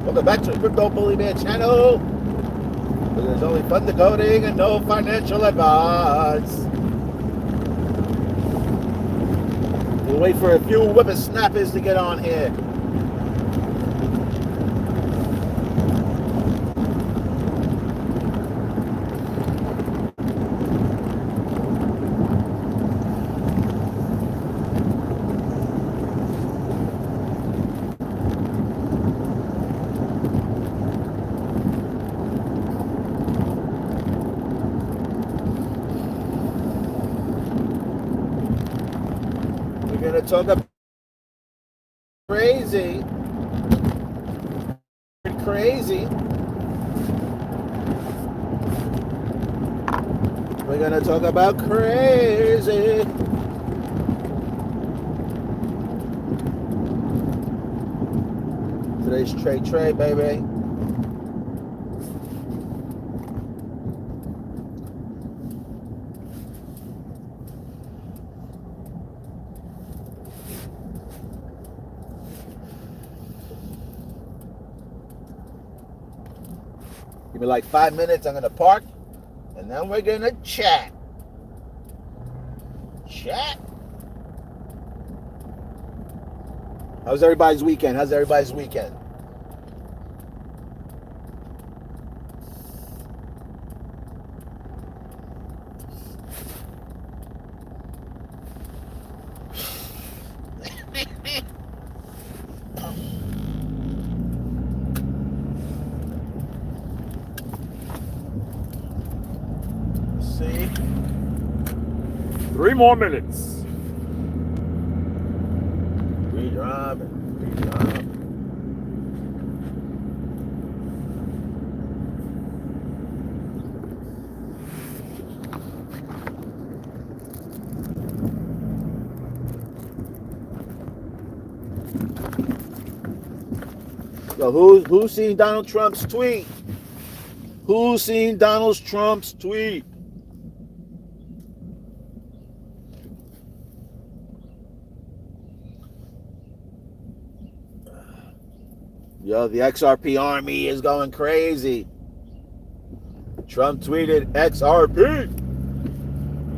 Welcome back to the Crypto Bully Bear channel. Where there's only fun decoding and no financial advice. We'll wait for a few whippersnappers to get on here. We're gonna talk about crazy. We're gonna talk about crazy. Today's trade, baby. Give me like 5 minutes. I'm gonna park, and then we're gonna chat. How's everybody's weekend? See? 3 more minutes. Redrive. Yo, who's seen Donald Trump's tweet? Who's seen Donald Trump's tweet? Yo, the XRP army is going crazy. Trump tweeted XRP.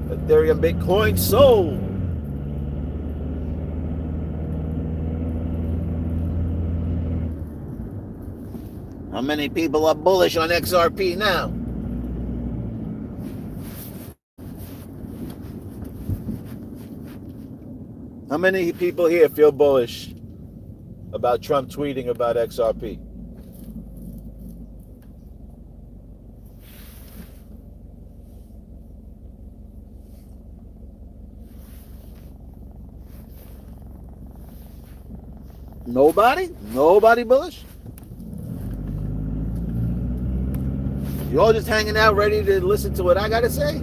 Ethereum Bitcoin sold. How many people are bullish on XRP now? How many people here feel bullish about Trump tweeting about XRP? Nobody? Nobody bullish? You all just hanging out ready to listen to what I gotta say?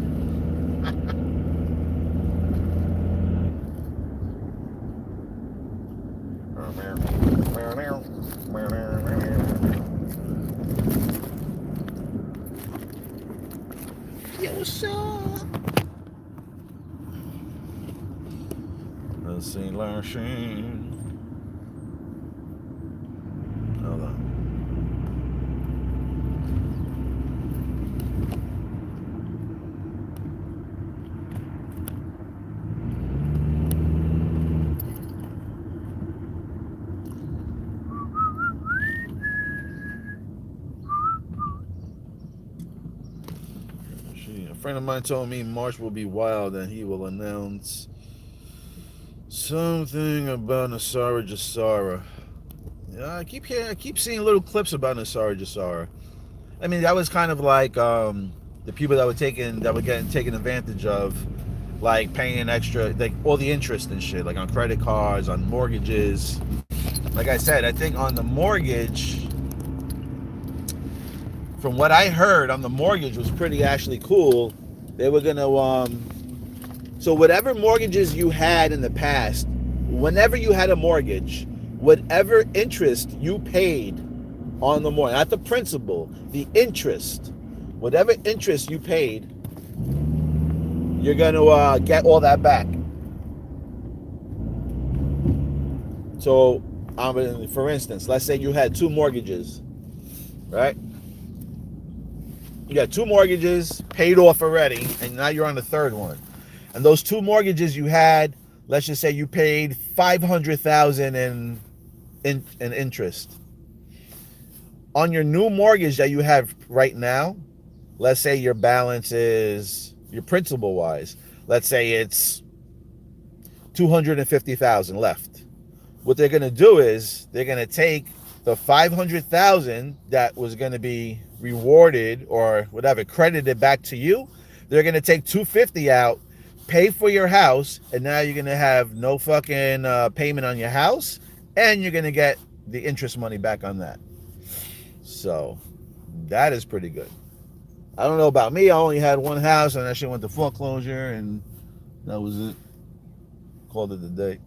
Yeah, what's up? Let's see, Larshane. Hold on. A friend of mine told me March will be wild and he will announce something about Nesara. Yeah, I keep seeing little clips about Nesara. I mean, that was kind of like the people that were getting taken advantage of, like paying extra, like all the interest and shit, like on credit cards, on mortgages. Like I said, I think on the mortgage, from what I heard on the mortgage, was pretty actually cool. They were gonna so whatever mortgages you had in the past, whenever you had a mortgage, whatever interest you paid on the mortgage, not the principal, the interest, whatever interest you paid, you're gonna get all that back. So For instance, let's say you had two mortgages, right? You got two mortgages paid off already, and now you're on the third one. And those two mortgages you had, let's just say you paid $500,000 in interest. On your new mortgage that you have right now, let's say your balance is, your principal wise, let's say it's $250,000 left. What they're going to do is they're going to take the $500,000 that was going to be rewarded or whatever credited back to you. They're going to take $250 out, pay for your house, and now you're going to have no fucking payment on your house, and you're going to get the interest money back on that. So that is pretty good. I don't know about me. I only had one house, and that shit went to foreclosure, and that was it. Called it a day.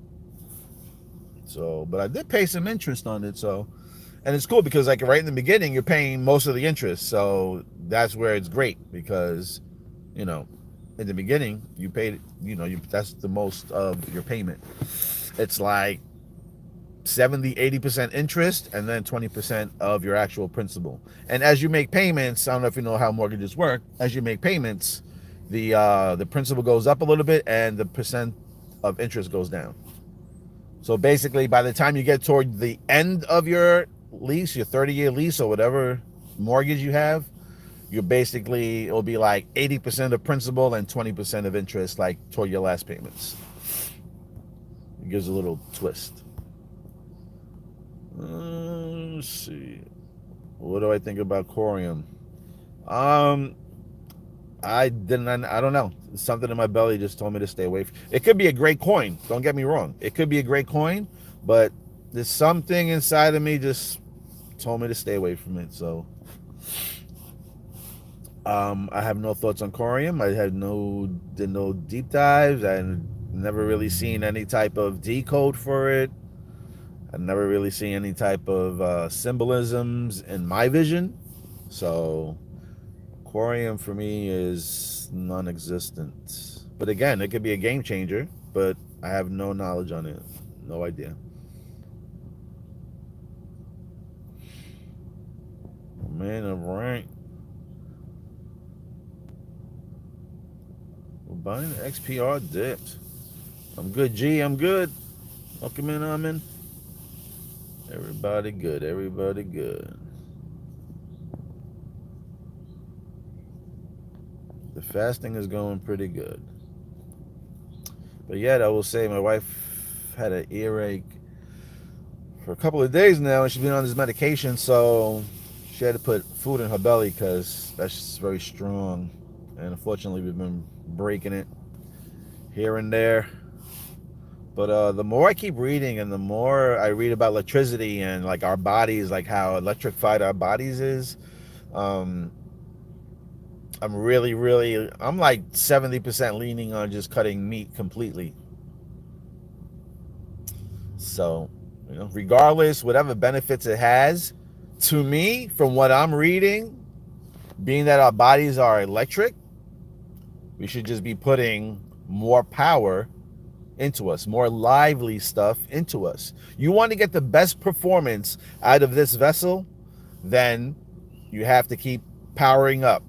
So, but I did pay some interest on it. So, and it's cool because like right in the beginning, you're paying most of the interest. So that's where it's great because, you know, in the beginning you paid, you know, that's the most of your payment. It's like 70-80% interest and then 20% of your actual principal. And as you make payments, I don't know if you know how mortgages work, as you make payments, the principal goes up a little bit and the percent of interest goes down. So basically by the time you get toward the end of your lease, your 30-year lease or whatever mortgage you have, you're basically, it'll be like 80% of principal and 20% of interest, like toward your last payments. It gives a little twist. Let's see. What do I think about Corium? I don't know. Something in my belly just told me to stay away from it. It could be a great coin. Don't get me wrong. It could be a great coin, but there's something inside of me just told me to stay away from it. So I have no thoughts on Corium. I did no deep dives. I never really seen any type of decode for it. I've never really seen any type of symbolisms in my vision. So Corium for me is non-existent. But again, it could be a game changer, but I have no knowledge on it. No idea. Man, all right. We're buying the XPR dipped. I'm good, G. I'm good. Welcome in, I'm in. Everybody good, everybody good. The fasting is going pretty good. But yet I will say my wife had an earache for a couple of days now and she's been on this medication, so she had to put food in her belly because that's just very strong. And unfortunately we've been breaking it here and there. But the more I keep reading and the more I read about electricity and like our bodies, like how electrified our bodies is, I'm like 70% leaning on just cutting meat completely. So, you know, regardless, whatever benefits it has, to me, from what I'm reading, being that our bodies are electric, we should just be putting more power into us, more lively stuff into us. You want to get the best performance out of this vessel, then you have to keep powering up.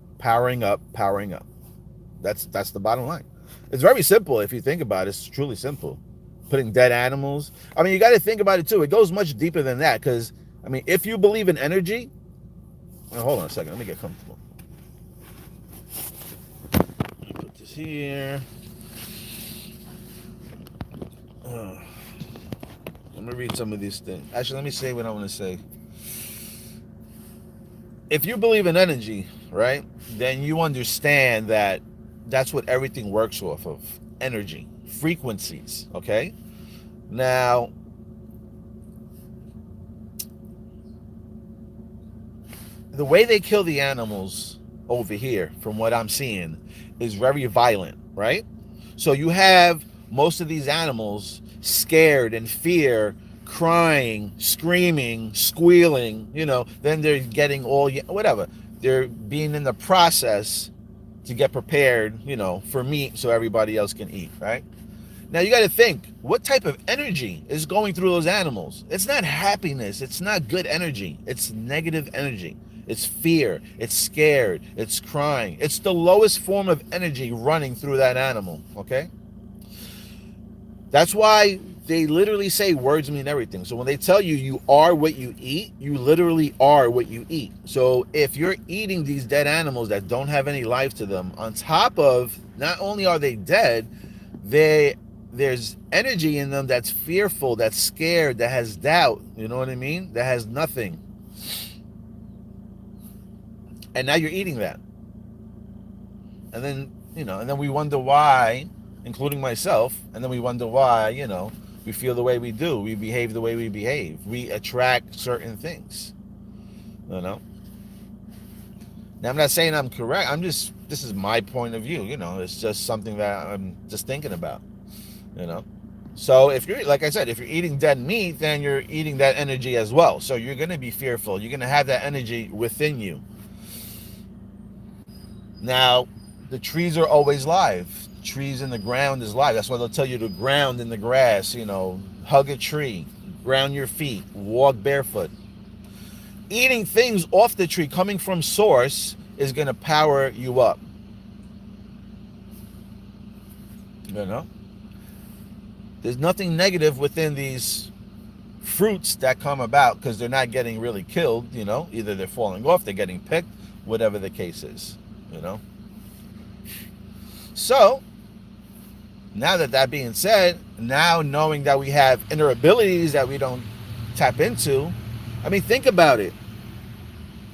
That's the bottom line. It's very simple if you think about it. It's truly simple. Putting dead animals. I mean, you got to think about it too. It goes much deeper than that because, I mean, if you believe in energy, hold on a second. Let me get comfortable. Let me put this here. Let me read some of these things. Actually, let me say what I want to say. If you believe in energy, right, then you understand that that's what everything works off of. Energy, frequencies, okay? Now, the way they kill the animals over here, from what I'm seeing, is very violent, right? So you have most of these animals scared in fear, crying, screaming, squealing, you know, then they're getting all, whatever. They're being in the process to get prepared, you know, for meat so everybody else can eat, right? Now you got to think, what type of energy is going through those animals? It's not happiness. It's not good energy. It's negative energy. It's fear. It's scared. It's crying. It's the lowest form of energy running through that animal. Okay? That's why they literally say words mean everything. So when they tell you you are what you eat, you literally are what you eat. So if you're eating these dead animals that don't have any life to them, on top of not only are they dead, they there's energy in them that's fearful, that's scared, that has doubt. You know what I mean? That has nothing. And now you're eating that. And then, and then we wonder why, including myself, and then we wonder why, we feel the way we do. We behave the way we behave. We attract certain things. You know? Now, I'm not saying I'm correct. This is my point of view. It's just something that I'm just thinking about. You know? So if you're, like I said, if you're eating dead meat, then you're eating that energy as well. So you're going to be fearful. You're going to have that energy within you. Now, the trees are always live. Trees in the ground is live. That's why they'll tell you to ground in the grass, hug a tree, ground your feet, walk barefoot. Eating things off the tree coming from source is going to power you up. There's nothing negative within these fruits that come about because they're not getting really killed, either they're falling off, they're getting picked, whatever the case is, So, now that being said, now knowing that we have inner abilities that we don't tap into, I mean, think about it.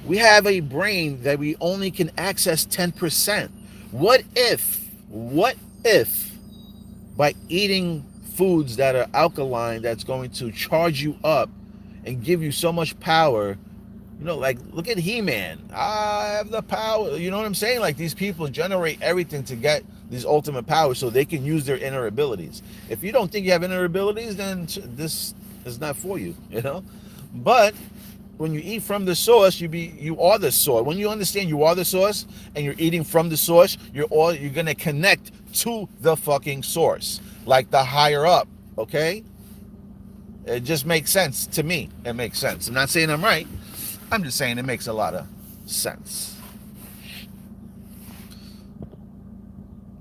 We have a brain that we only can access 10%. What if by eating foods that are alkaline, that's going to charge you up and give you so much power, like look at He-Man. I have the power. You know what I'm saying? Like these people generate everything to get these ultimate powers so they can use their inner abilities. If you don't think you have inner abilities, then this is not for you, But when you eat from the source, you are the source. When you understand you are the source and you're eating from the source, you're gonna connect to the fucking source, like the higher up. Okay? It just makes sense to me. It makes sense. I'm not saying I'm right. I'm just saying it makes a lot of sense.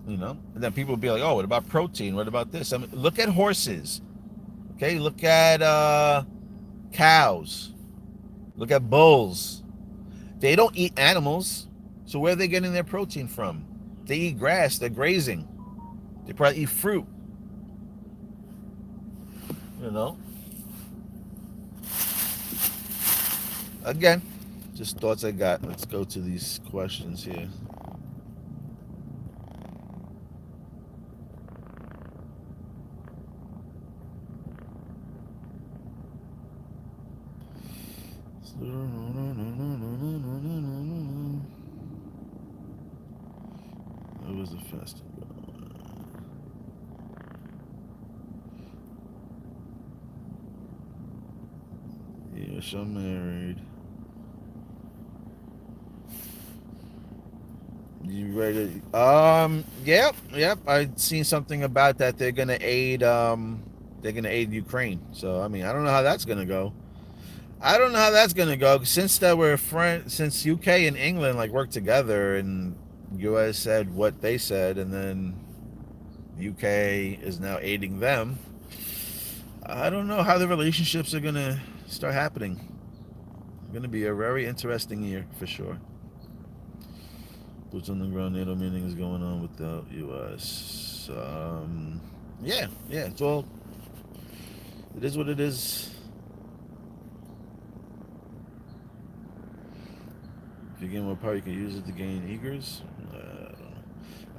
And then people will be like, oh, what about protein? What about this? I mean, look at horses. Okay, look at cows. Look at bulls. They don't eat animals. So where are they getting their protein from? They eat grass. They're grazing. They probably eat fruit. Again, just thoughts I got. Let's go to these questions here. It was a festival. Yes, I'm married. You ready? Yep. I seen something about that. They're gonna aid Ukraine. So I mean, I don't know how that's gonna go. Since UK and England like worked together, and US said what they said, and then UK is now aiding them. I don't know how the relationships are gonna start happening. It's gonna be a very interesting year for sure. Boots on the ground, NATO meeting is going on without US. Yeah, it's all. It is what it is. If you gain more power, you can use it to gain eagers. I don't know.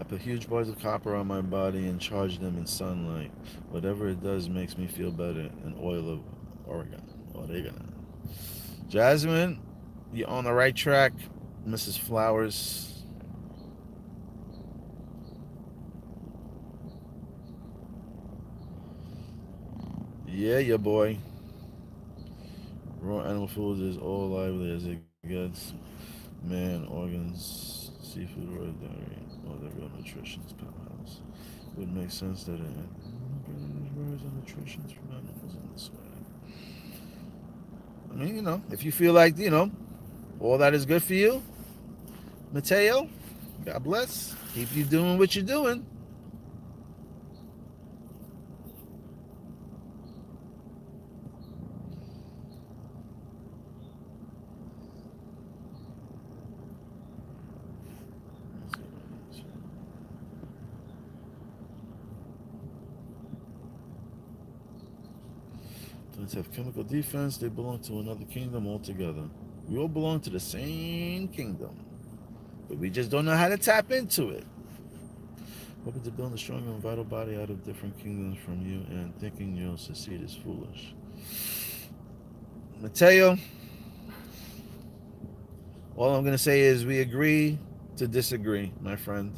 I put huge bars of copper on my body and charge them in sunlight. Whatever it does makes me feel better. And oil of oregano. Jasmine, you're on the right track. Mrs. Flowers. Yeah, boy. Raw animal food is all lively as it gets. Man, organs, seafood, or dairy, all the real nutrition's powerhouse. Would make sense that it Birds and nutrition from animals in this way. I mean, if you feel like, all that is good for you, Mateo, God bless. Keep you doing what you're doing. Plants have chemical defense. They belong to another kingdom altogether. We all belong to the same kingdom, but we just don't know how to tap into it. Hoping to build a stronger and vital body out of different kingdoms from you, and thinking you'll succeed is foolish. Mateo, all I'm going to say is we agree to disagree, my friend.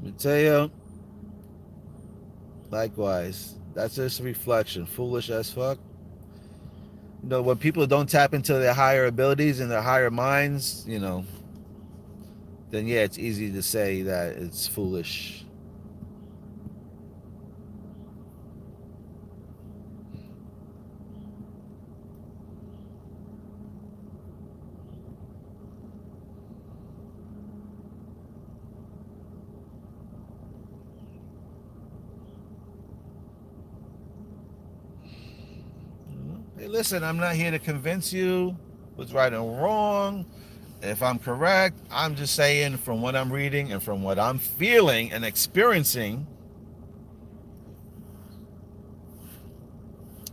Mateo, likewise. That's just a reflection. Foolish as fuck. When people don't tap into their higher abilities and their higher minds, then yeah, it's easy to say that it's foolish. Hey, listen, I'm not here to convince you what's right and wrong. If I'm correct, I'm just saying from what I'm reading and from what I'm feeling and experiencing,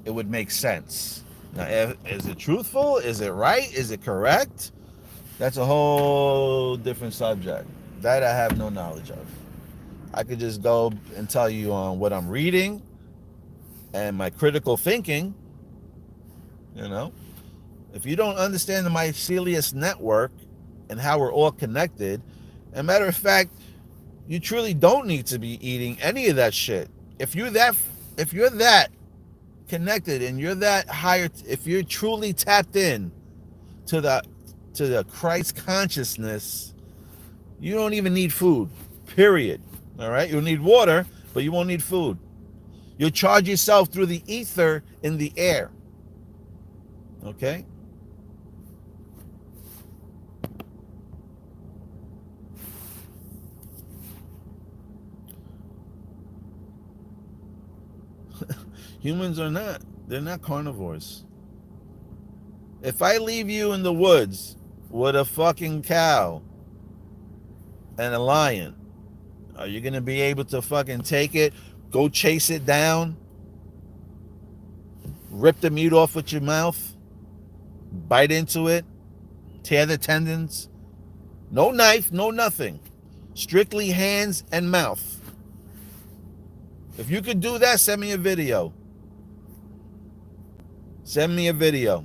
it would make sense. Now, is it truthful? Is it right? Is it correct? That's a whole different subject. That I have no knowledge of. I could just go and tell you on what I'm reading and my critical thinking. If you don't understand the mycelius network and how we're all connected, and matter of fact, you truly don't need to be eating any of that shit. If you're that connected and you're that higher, if you're truly tapped in to the Christ consciousness, you don't even need food. Period. All right? You'll need water, but you won't need food. You'll charge yourself through the ether in the air. Okay? Humans are not. They're not carnivores. If I leave you in the woods with a fucking cow and a lion, are you going to be able to fucking take it, go chase it down, rip the meat off with your mouth, bite into it, tear the tendons? No knife, no nothing. Strictly hands and mouth. If you could do that, send me a video. Send me a video.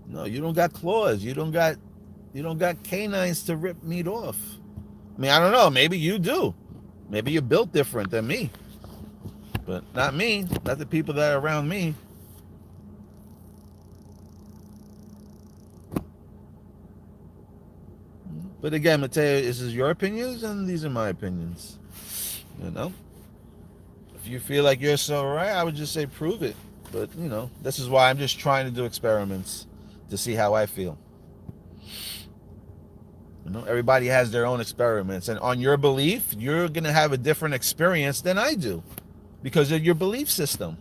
No, you don't got claws. You don't got canines to rip meat off. I mean, I don't know. Maybe you do. Maybe you're built different than me. But not me. Not the people that are around me. But again, Mateo, this is your opinions and these are my opinions. If you feel like you're so right, I would just say prove it. But, this is why I'm just trying to do experiments to see how I feel. Everybody has their own experiments. And on your belief, you're going to have a different experience than I do because of your belief system.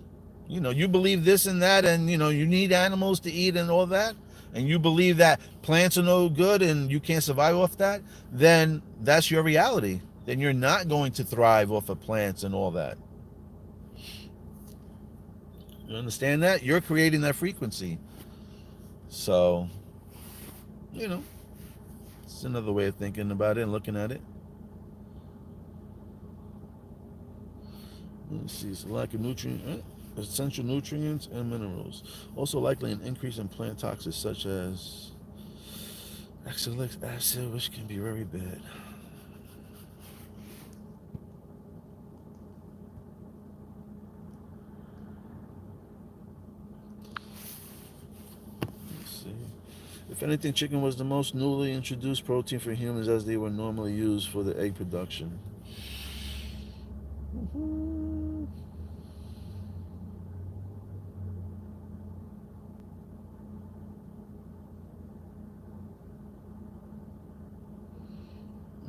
You believe this and that and, you need animals to eat and all that. And you believe that plants are no good and you can't survive off that. Then that's your reality. Then you're not going to thrive off of plants and all that. You understand that? You're creating that frequency. So, you know, it's another way of thinking about it and looking at it. Let's see, it's a lack of essential nutrients and minerals. Also likely an increase in plant toxins such as oxalic acid, which can be very bad. Let's see. If anything, chicken was the most newly introduced protein for humans as they were normally used for the egg production.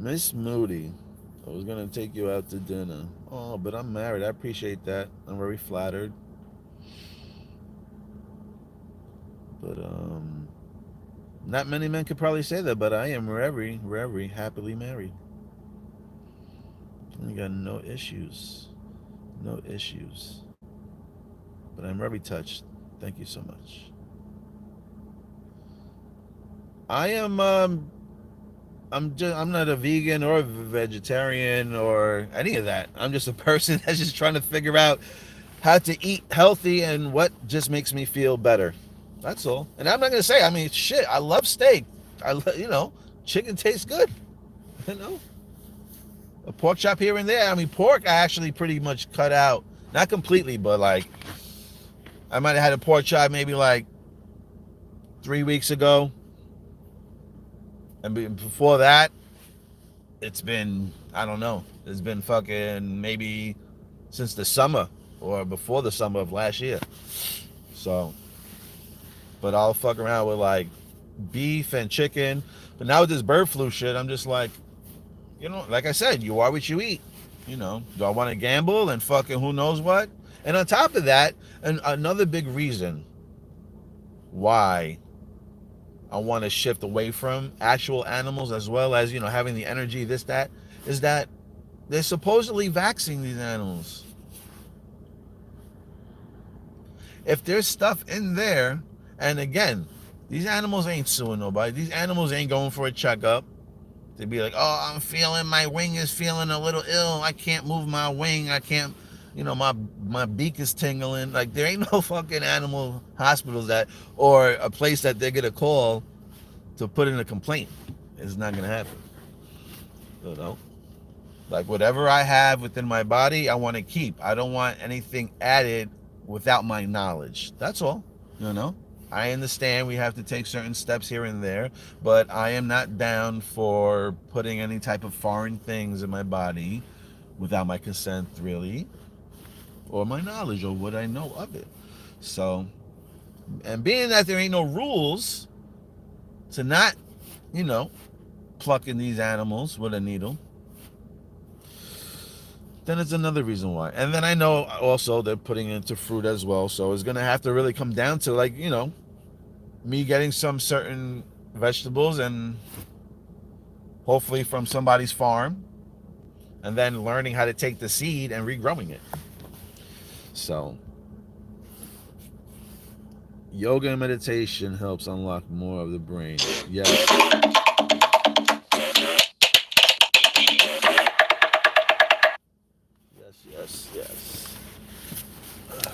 Miss Moody, I was gonna take you out to dinner. Oh, but I'm married. I appreciate that. I'm very flattered. But not many men could probably say that, but I am very happily married. I got no issues. No issues. But I'm very touched. Thank you so much. I am I'm not a vegan or a vegetarian or any of that. I'm just a person that's just trying to figure out how to eat healthy and what just makes me feel better. That's all. And I'm not gonna say. I mean, shit. I love steak. Chicken tastes good. You know, a pork chop here and there. I mean, pork I actually pretty much cut out. Not completely, but like I might have had a pork chop maybe like 3 weeks ago, and before that, it's been I don't know. It's been fucking maybe since the summer or before the summer of last year. So, but I'll fuck around with like beef and chicken. But now with this bird flu shit, I'm just like, like I said, you are what you eat. Do I want to gamble and fucking who knows what? And on top of that, another big reason why I want to shift away from actual animals as well as, having the energy, this, that, is that they're supposedly vaccinating these animals. If there's stuff in there, and again, these animals ain't suing nobody. These animals ain't going for a checkup. They'd be like, oh, my wing is feeling a little ill. I can't move my wing. I can't, my beak is tingling. Like, there ain't no fucking animal hospitals or a place that they're going to call to put in a complaint. It's not going to happen. Like, whatever I have within my body, I want to keep. I don't want anything added without my knowledge. That's all, I understand we have to take certain steps here and there, but I am not down for putting any type of foreign things in my body without my consent, really, or my knowledge or what I know of it. So, and being that there ain't no rules to not, plucking these animals with a needle, then it's another reason why. And then I know also they're putting it into fruit as well, so it's going to have to really come down to, like, me getting some certain vegetables and hopefully from somebody's farm, and then learning how to take the seed and regrowing it. So, yoga and meditation helps unlock more of the brain. Yes. Yes.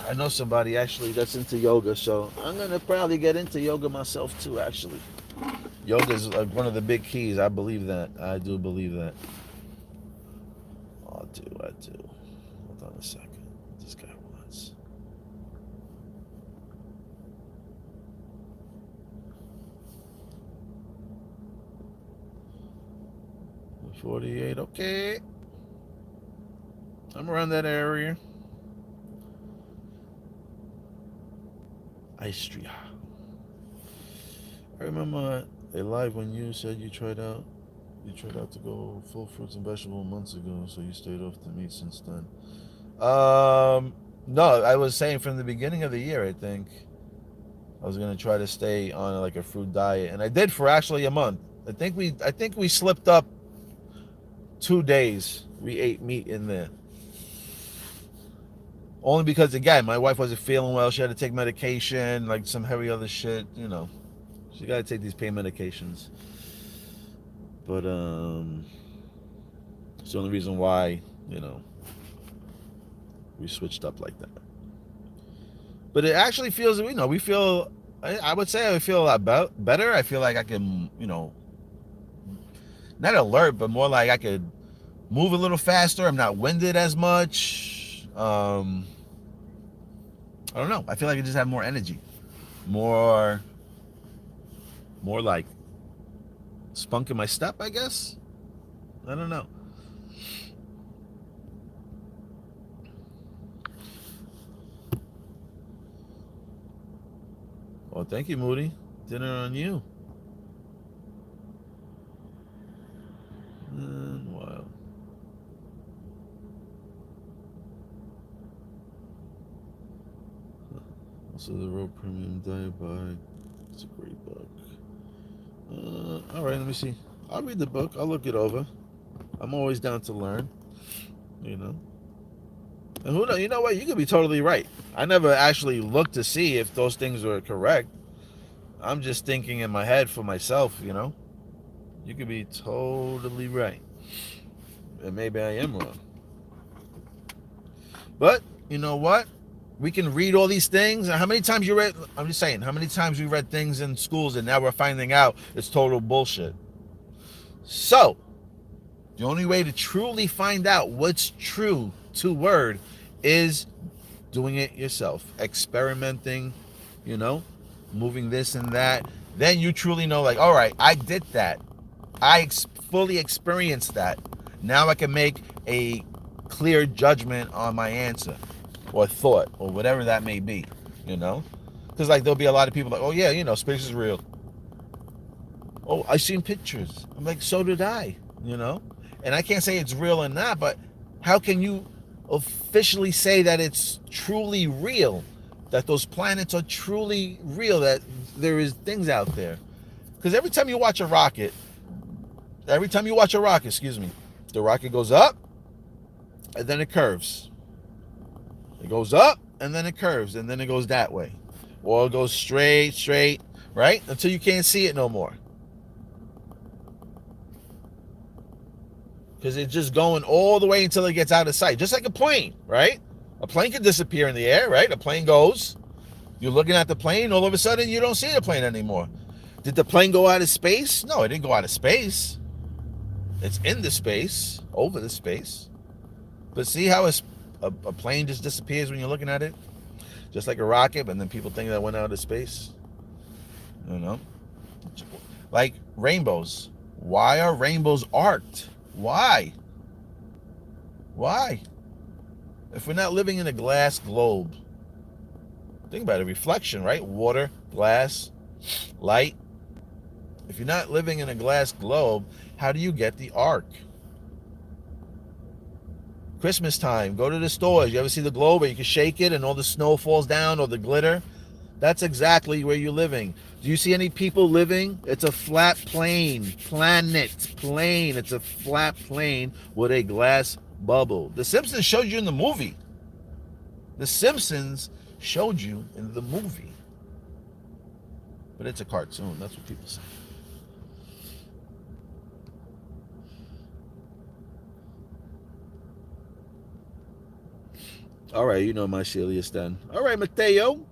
I know somebody actually that's into yoga, so I'm gonna probably get into yoga myself too. Actually, yoga is like one of the big keys. I believe that. I do believe that. I do. Hold on a second. This guy wants. 48. Okay. I'm around that area. Istria. I remember a live when you said you tried out to go full fruits and vegetables months ago, so you stayed off the meat since then. No, I was saying from the beginning of the year, I think I was gonna try to stay on like a fruit diet, and I did for actually a month. I think we slipped up 2 days. We ate meat in there. Only because, again, my wife wasn't feeling well. She had to take medication, like some heavy other shit, you know. She got to take these pain medications. But it's the only reason why, you know, we switched up like that. But it actually feels, you know, we feel, I would say I feel a lot better. I feel like I can, you know, not alert, but more like I could move a little faster. I'm not winded as much. I don't know. I feel like I just have more energy. More like spunk in my step, I guess. I don't know. Well, thank you, Moody. Dinner on you. Wow. Also, the Road Premium Diet by. It's a great book. All right, let me see. I'll read the book. I'll look it over. I'm always down to learn. You know. And who knows? You know what? You could be totally right. I never actually looked to see if those things were correct. I'm just thinking in my head for myself, you know. You could be totally right. And maybe I am wrong. But, you know what? We can read all these things. How many times you read, I'm just saying, how many times we read things in schools and now we're finding out it's total bullshit. So, the only way to truly find out what's true to word is doing it yourself. Experimenting, you know, moving this and that. Then you truly know, like, all right, I did that. I fully experienced that. Now I can make a clear judgment on my answer or thought or whatever that may be, you know? Because, like, there'll be a lot of people like, oh, yeah, you know, space is real. Oh, I seen pictures. I'm like, so did I, you know? And I can't say it's real or not, but how can you officially say that it's truly real? That those planets are truly real, that there is things out there? Because every time you watch a rocket, excuse me, the rocket goes up and then it curves. It goes up and then it curves and then it goes that way. Or it goes straight, right? Until you can't see it no more. Because it's just going all the way until it gets out of sight. Just like a plane, right? A plane can disappear in the air, right? A plane goes. You're looking at the plane, all of a sudden you don't see the plane anymore. Did the plane go out of space? No, it didn't go out of space. It's in the space, over the space. But see how a plane just disappears when you're looking at it? Just like a rocket, but then people think that went out of space. You know? Like rainbows. Why are rainbows arced? Why? If we're not living in a glass globe, think about it, reflection, right? Water, glass, light. If you're not living in a glass globe, how do you get the arc? Christmas time, go to the stores. You ever see the globe where you can shake it and all the snow falls down or the glitter? That's exactly where you're living. Do you see any people living? It's a flat plane. It's a flat plane with a glass bubble. The Simpsons showed you in the movie. But it's a cartoon. That's what people say. All right, you know my Celius then. All right, Mateo.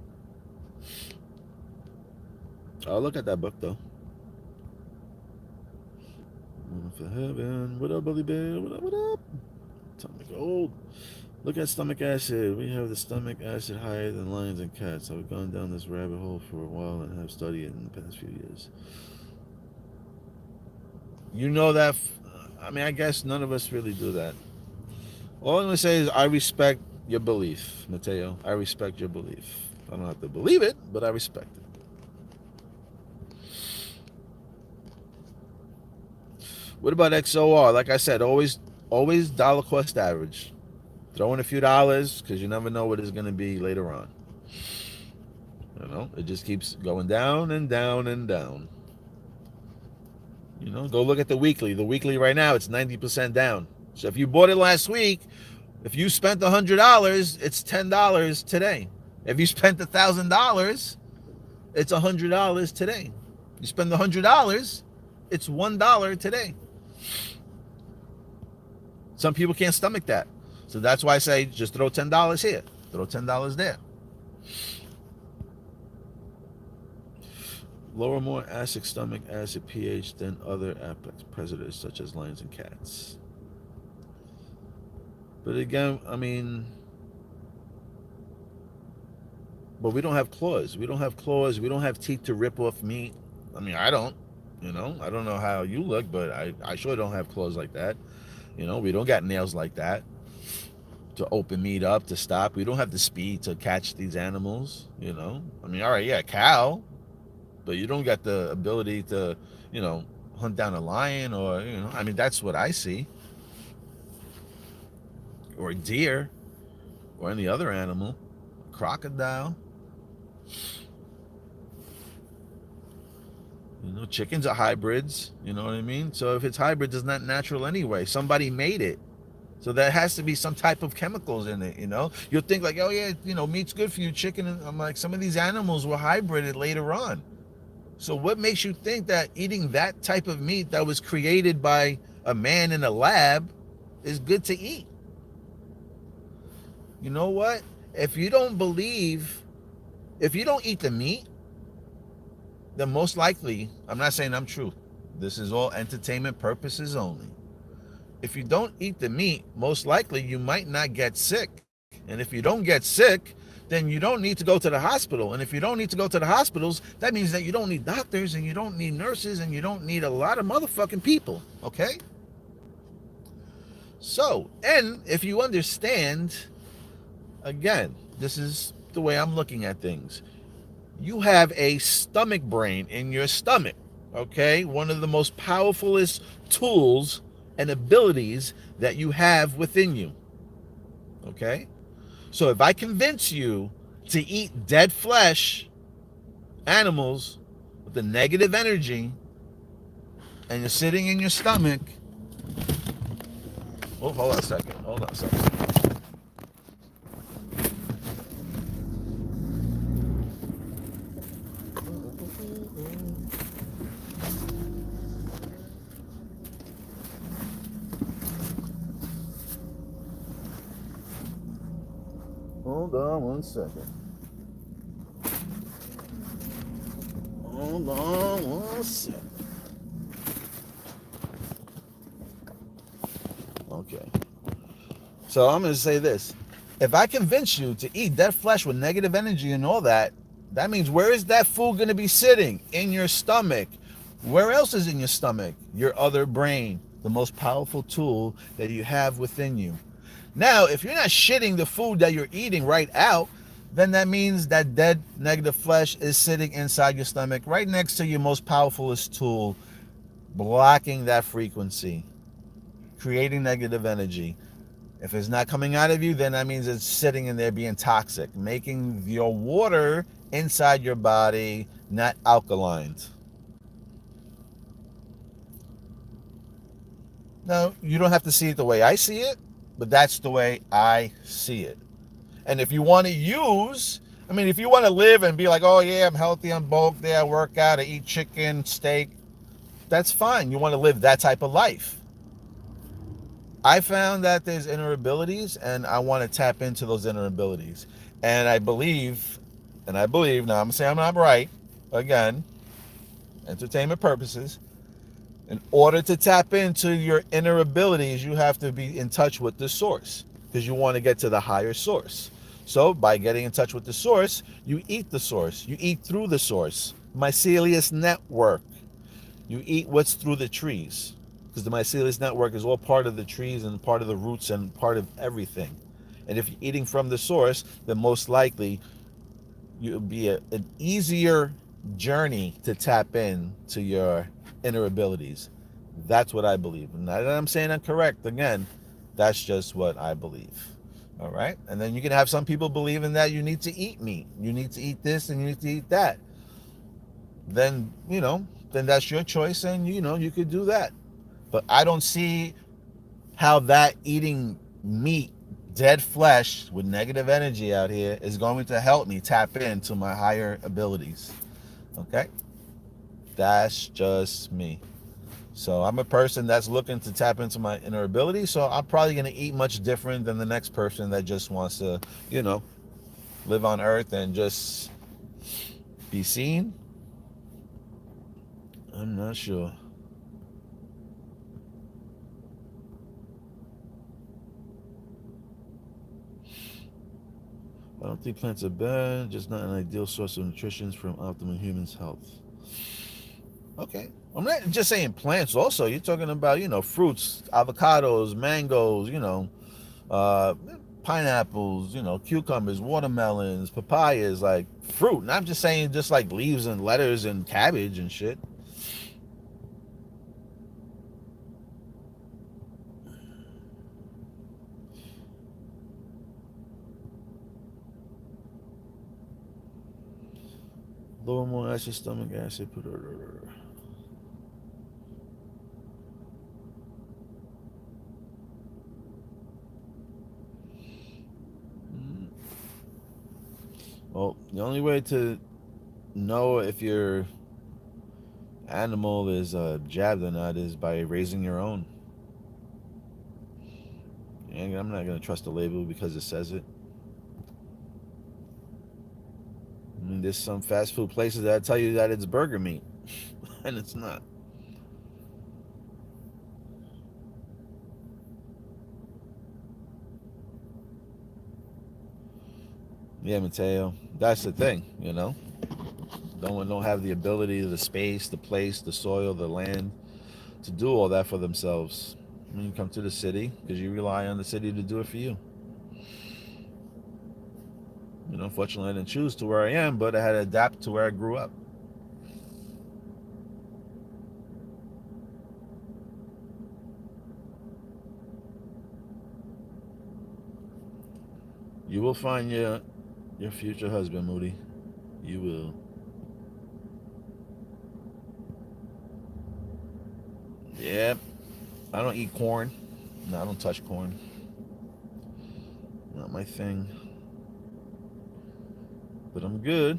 I'll look at that book, though. For heaven. What up, Bully Bear? What up? Atomic Gold. Look at stomach acid. We have the stomach acid higher than lions and cats. I've gone down this rabbit hole for a while and have studied it in the past few years. You know that. I mean, I guess none of us really do that. All I'm going to say is I respect your belief, Mateo. I respect your belief. I don't have to believe it, but I respect it. What about XOR? Like I said, always dollar cost average. Throw in a few dollars because you never know what it's going to be later on. You know, it just keeps going down and down and down. You know, go look at the weekly. The weekly right now, it's 90% down. So if you bought it last week, If you spent $100, it's $10 today. If you spent $1,000, it's $100 today. You spend $100, it's $1 today. Some people can't stomach that. So that's why I say just throw $10 here, throw $10 there. Lower more acid stomach acid pH than other apex predators such as lions and cats. But again, I mean, but we don't have claws. We don't have claws. We don't have teeth to rip off meat. I mean, I don't. I don't know how you look, but I sure don't have claws like that. We don't got nails like that to open meat up, to stop. We don't have the speed to catch these animals, I mean, all right, yeah, cow, but you don't got the ability to, hunt down a lion or, I mean, that's what I see. Or a deer or any other animal, crocodile. Chickens are hybrids, you know what I mean? So if it's hybrid, it's not natural anyway. Somebody made it. So there has to be some type of chemicals in it, You'll think like, oh yeah, meat's good for you, chicken. And I'm like, some of these animals were hybrided later on. So what makes you think that eating that type of meat that was created by a man in a lab is good to eat? You know what? If you don't eat the meat, then most likely, I'm not saying I'm true. This is all entertainment purposes only. If you don't eat the meat, most likely you might not get sick. And if you don't get sick, then you don't need to go to the hospital. And if you don't need to go to the hospitals, that means that you don't need doctors and you don't need nurses and you don't need a lot of motherfucking people, okay? So, and if you understand, again, this is the way I'm looking at things. You have a stomach brain in your stomach, okay? One of the most powerfulest tools and abilities that you have within you, okay? So if I convince you to eat dead flesh, animals with the negative energy, and you're sitting in your stomach, hold on a second. Hold on one second. Okay. So I'm going to say this. If I convince you to eat dead flesh with negative energy and all that, that means where is that food going to be sitting? In your stomach. Where else is in your stomach? Your other brain, the most powerful tool that you have within you. Now, if you're not shitting the food that you're eating right out, then that means that dead negative flesh is sitting inside your stomach right next to your most powerfulest tool, blocking that frequency, creating negative energy. If it's not coming out of you, then that means it's sitting in there being toxic, making your water inside your body not alkaline. Now, you don't have to see it the way I see it, but that's the way I see it. And if you want to if you want to live and be like, oh yeah, I'm healthy, I'm bulked, I work out, I eat chicken, steak, that's fine. You want to live that type of life. I found that there's inner abilities and I want to tap into those inner abilities. And I believe, now I'm saying I'm not right, again, entertainment purposes, in order to tap into your inner abilities, you have to be in touch with the source because you want to get to the higher source. So by getting in touch with the source, you eat the source. You eat through the source. Mycelius network. You eat what's through the trees because the mycelius network is all part of the trees and part of the roots and part of everything. And if you're eating from the source, then most likely you'll be an easier journey to tap in to your inner abilities. That's what I believe. And not that I'm saying I'm correct. Again, that's just what I believe. All right. And then you can have some people believing that you need to eat meat. You need to eat this and you need to eat that. Then, then that's your choice and, you could do that. But I don't see how that eating meat dead flesh with negative energy out here is going to help me tap into my higher abilities. Okay? That's just me. So I'm a person that's looking to tap into my inner ability. So I'm probably going to eat much different than the next person that just wants to, live on Earth and just be seen. I'm not sure. I don't think plants are bad, just not an ideal source of nutrition from optimal human's health. Okay. I'm not just saying plants also. You're talking about, fruits, avocados, mangoes, uh, pineapples, cucumbers, watermelons, papayas, like fruit. And I'm just saying just like leaves and letters and cabbage and shit. Lower more acid, stomach acid. Well, the only way to know if your animal is jabbed or not is by raising your own. And I'm not going to trust the label because it says it. I mean, there's some fast food places that tell you that it's burger meat, and it's not. Yeah, Mateo, that's the thing, don't have the ability, the space, the place, the soil, the land to do all that for themselves. When you come to the city, because you rely on the city to do it for you. Fortunately, I didn't choose to where I am, but I had to adapt to where I grew up. You will find your future husband, Moody. You will. Yeah, I don't eat corn. No, I don't touch corn. Not my thing. But I'm good.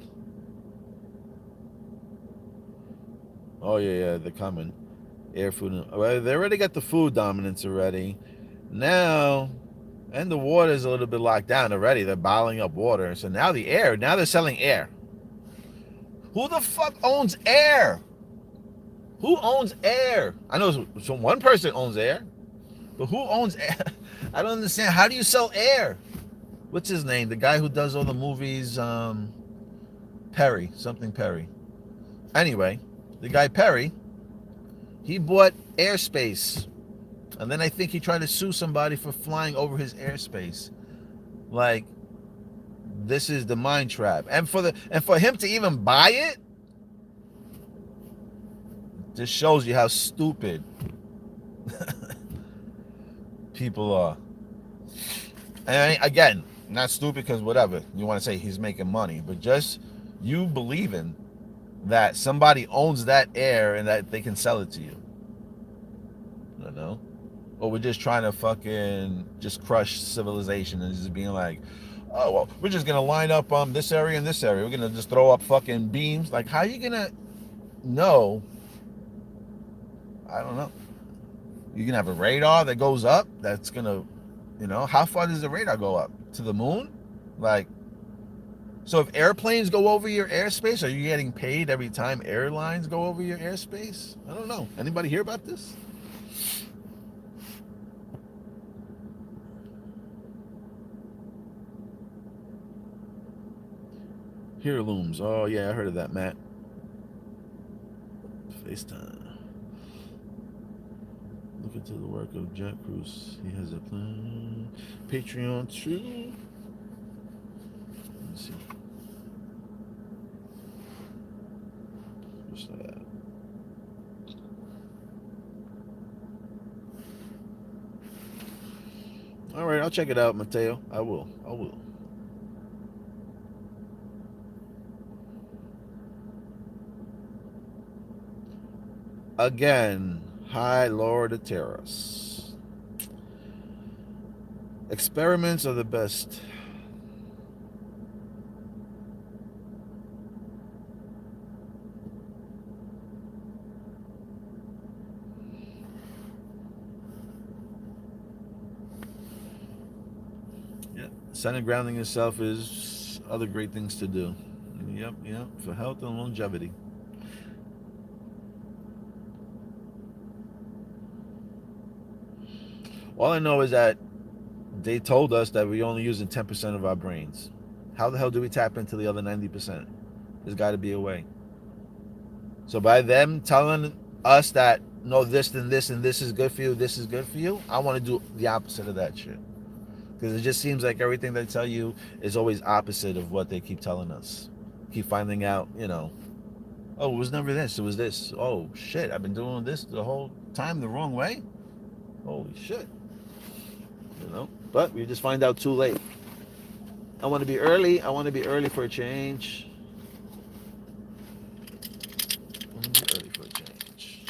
Oh yeah, they're coming. Air food. Well, they already got the food dominance already. Now, and the water is a little bit locked down already. They're bottling up water. So now the air. Now they're selling air. Who the fuck owns air? Who owns air? I know one person owns air, but who owns air? I don't understand. How do you sell air? What's his name? The guy who does all the movies, Perry, something Perry. Anyway, the guy Perry, he bought airspace, and then I think he tried to sue somebody for flying over his airspace. Like, this is the mind trap, and for him to even buy it, just shows you how stupid people are. And again, not stupid because whatever you want to say, he's making money, but just you believing that somebody owns that air and that they can sell it to you. I don't know. Or we're just trying to fucking just crush civilization and just being like, oh well, we're just gonna line up this area and this area. We're gonna just throw up fucking beams. Like, how are you gonna know? I don't know. You can have a radar that goes up. That's gonna, how far does the radar go up? To the moon? Like, so if airplanes go over your airspace, are you getting paid every time airlines go over your airspace? I don't know. Anybody hear about this? Heirlooms. Oh yeah, I heard of that, Matt. FaceTime. Look into the work of Jack Cruz. He has a plan. Patreon too. Let's see. What's that? All right, I'll check it out, Mateo. I will. Again, hi, Lord of Terrace. Experiments are the best. Yeah. Sun and grounding yourself is other great things to do. Yep, yep. For health and longevity. All I know is that they told us that we're only using 10% of our brains. How the hell do we tap into the other 90%? There's got to be a way. So by them telling us that no, this and this and this is good for you, this is good for you, I want to do the opposite of that shit. Because it just seems like everything they tell you is always opposite of what they keep telling us. Keep finding out, oh, it was never this, it was this. Oh shit, I've been doing this the whole time the wrong way. Holy shit. But we just find out too late. I want to be early. I want to be early for a change. I want to be early for a change.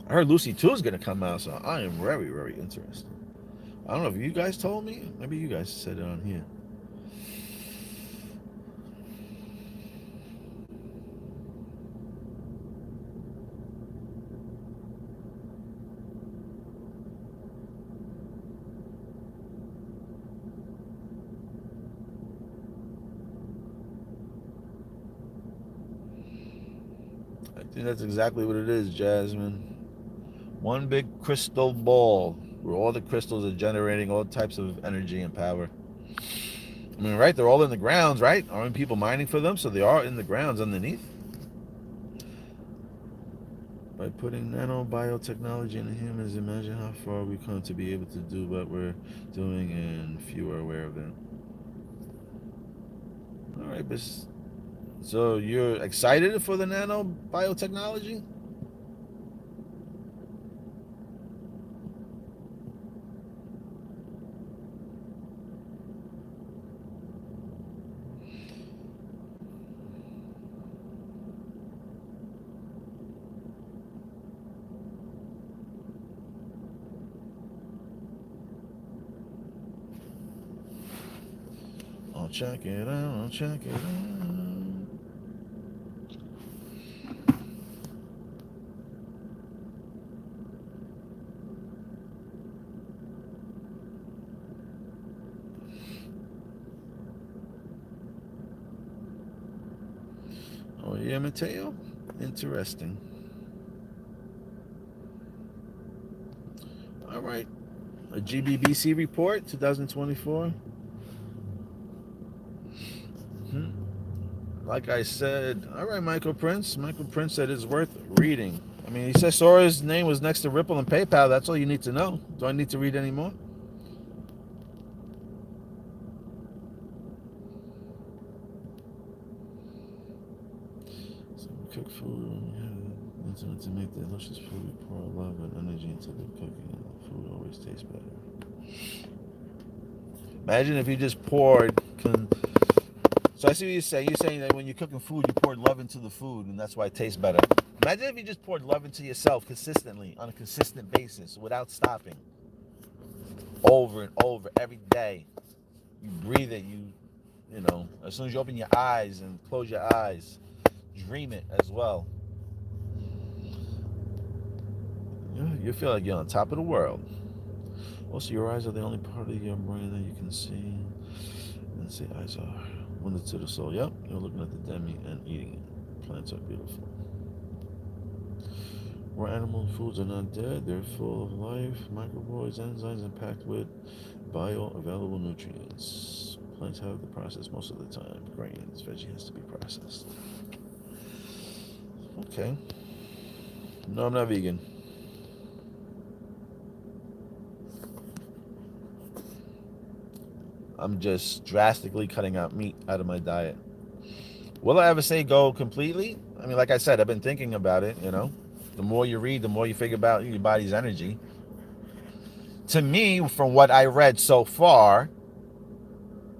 I heard Lucy 2 is going to come out, so I am very, very interested. I don't know if you guys told me. Maybe you guys said it on here. I think that's exactly what it is, Jasmine. One big crystal ball where all the crystals are generating all types of energy and power. I mean, right? They're all in the grounds, right? Aren't people mining for them? So they are in the grounds underneath. By putting nanobiotechnology in humans, imagine how far we come to be able to do what we're doing, and few are aware of it. All right, but so you're excited for the nanobiotechnology? I'll check it out. I'll check it out. Oh yeah, Mateo. Interesting. All right. A GBBC report, 2024. Like I said, all right, Michael Prince. Michael Prince said it's worth reading. I mean, he said Sora's name was next to Ripple and PayPal. That's all you need to know. Do I need to read any more? So we cook food. To make delicious food, we pour love and energy into the cooking, and the food always tastes better. Imagine if you just poured. So I see what you're saying. You're saying that when you're cooking food, you poured love into the food, and that's why it tastes better. Imagine if you just poured love into yourself consistently, on a consistent basis, without stopping, over and over, every day. You breathe it. As soon as you open your eyes and close your eyes, dream it as well. You feel like you're on top of the world. Also, your eyes are the only part of your brain that you can see. And say eyes are window to the soul. Yep, you're looking at the demi and eating it. Plants are beautiful. Where animal foods are not dead, they're full of life, microbes, enzymes, and packed with bioavailable nutrients. Plants have to process most of the time. Grains, veggie has to be processed. Okay. No, I'm not vegan. I'm just drastically cutting out meat out of my diet. Will I ever say go completely? I mean, like I said, I've been thinking about it, The more you read, the more you figure about your body's energy. To me, from what I read so far,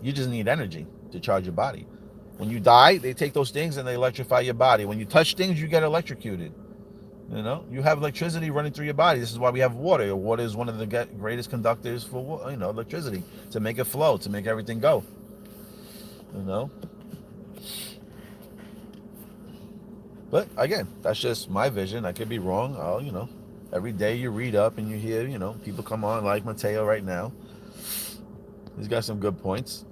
you just need energy to charge your body. When you die, they take those things and they electrify your body. When you touch things, you get electrocuted. You know, you have electricity running through your body. This is why we have water. Water is one of the greatest conductors for, electricity, to make it flow, to make everything go. You know. But again, that's just my vision. I could be wrong. Every day you read up and you hear, people come on like Mateo right now. He's got some good points.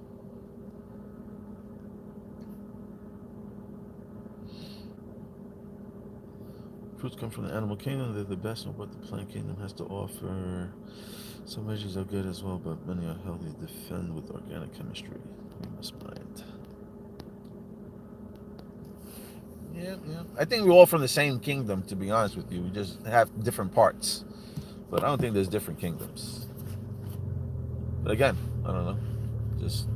Fruits come from the animal kingdom. They're the best of what the plant kingdom has to offer. Some veggies are good as well, but many are healthy to defend with organic chemistry. We must mind. Yeah. I think we're all from the same kingdom, to be honest with you. We just have different parts. But I don't think there's different kingdoms. But again, I don't know. Just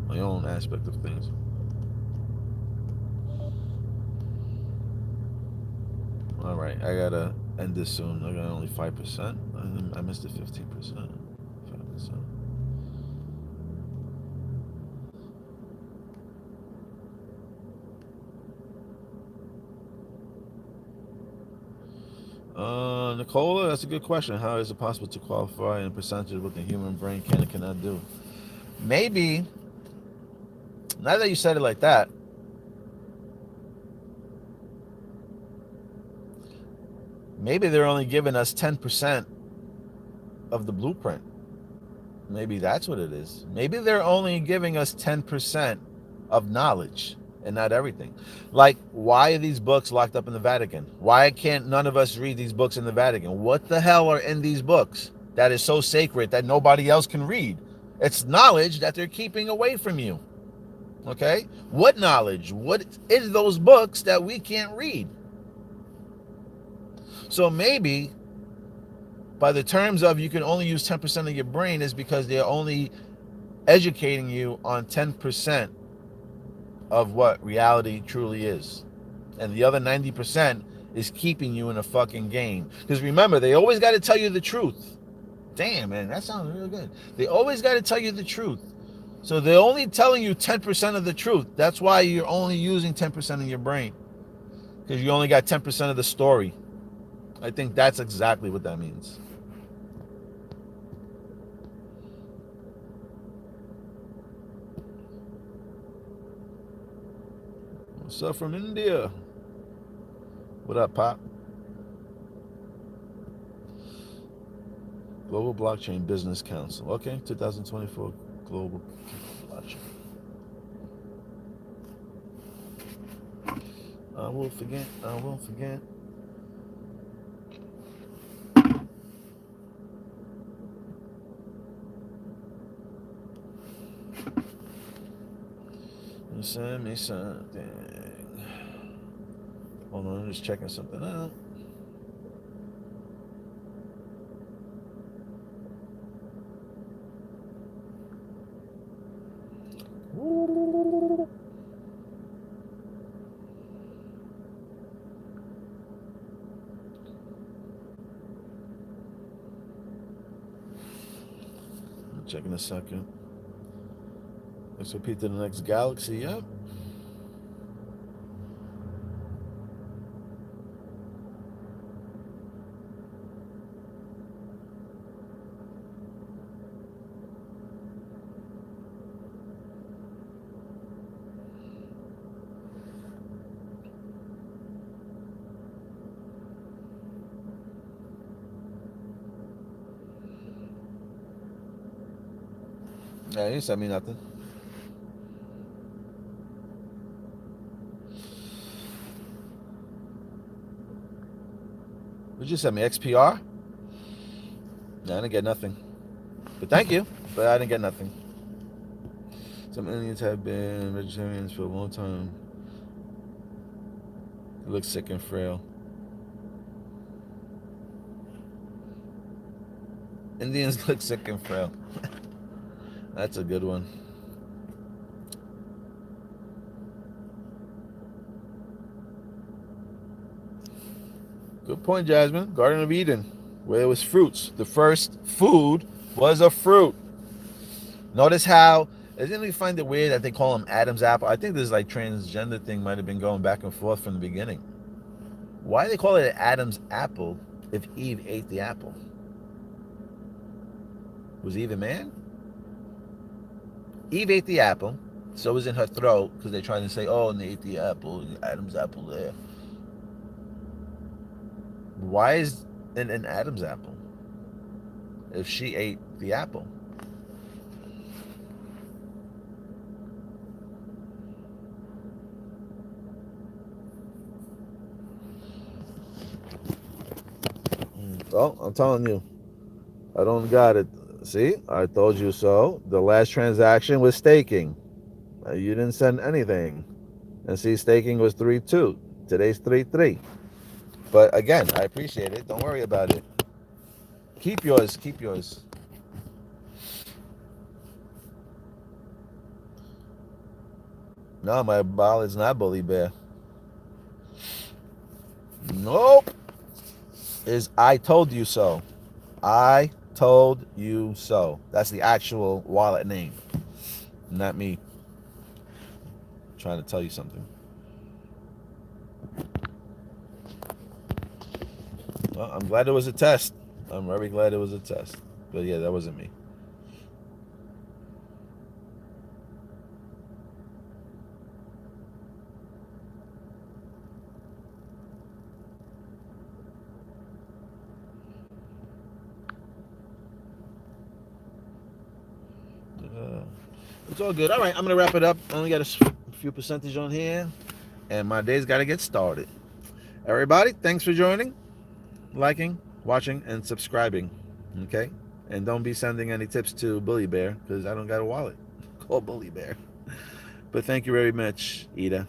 my own aspect of things. All right, I gotta end this soon. I got only 5%. I missed the 15%. 5%. Nicola, that's a good question. How is it possible to qualify in percentage what the human brain can and cannot do? Maybe, now that you said it like that, maybe they're only giving us 10% of the blueprint. Maybe that's what it is. Maybe they're only giving us 10% of knowledge and not everything. Like, why are these books locked up in the Vatican? Why can't none of us read these books in the Vatican? What the hell are in these books that is so sacred that nobody else can read? It's knowledge that they're keeping away from you. Okay? What knowledge? What is those books that we can't read? So maybe by the terms of you can only use 10% of your brain is because they're only educating you on 10% of what reality truly is. And the other 90% is keeping you in a fucking game. Because remember, they always got to tell you the truth. Damn, man, that sounds real good. They always got to tell you the truth. So they're only telling you 10% of the truth. That's why you're only using 10% of your brain. Because you only got 10% of the story. I think that's exactly what that means. What's up from India? What up, Pop? Global Blockchain Business Council. Okay, 2024 Global Blockchain. I will forget. Send me something. Hold on, I'm just checking something out. I'm checking a second. Let's repeat to the next galaxy. Yep. Yeah, you sent me nothing. What you send me? XPR? No, I didn't get nothing. But thank you. But I didn't get nothing. Some Indians have been vegetarians for a long time. They look sick and frail. Indians look sick and frail. That's a good one. Good point, Jasmine. Garden of Eden, where it was fruits. The first food was a fruit. Notice how Isn't we find it weird that they call him Adam's apple? I think this like transgender thing might have been going back and forth from the beginning. Why do they call it Adam's apple if Eve ate the apple? Was Eve a man? Eve ate the apple, so it was in her throat because they're trying to say, oh, and they ate the apple, Adam's apple there. Why is an Adam's apple if she ate the apple? Oh, I'm telling you, I don't got it. See, I told you so. The last transaction was staking. You didn't send anything. And see, staking was 3-2. Today's 3-3. But again, I appreciate it. Don't worry about it. Keep yours. Keep yours. No, my ball is not bully bear. Nope. Is I told you so. I told you so. That's the actual wallet name. Not me trying to tell you something. Well, I'm glad it was a test. I'm very glad it was a test. But yeah, that wasn't me. It's all good. All right, I'm going to wrap it up. I only got a few percentage on here. And my day's got to get started. Everybody, thanks for joining, liking, watching, and subscribing. Okay? And don't be sending any tips to Bully Bear because I don't got a wallet called Bully Bear. But thank you very much, Ida.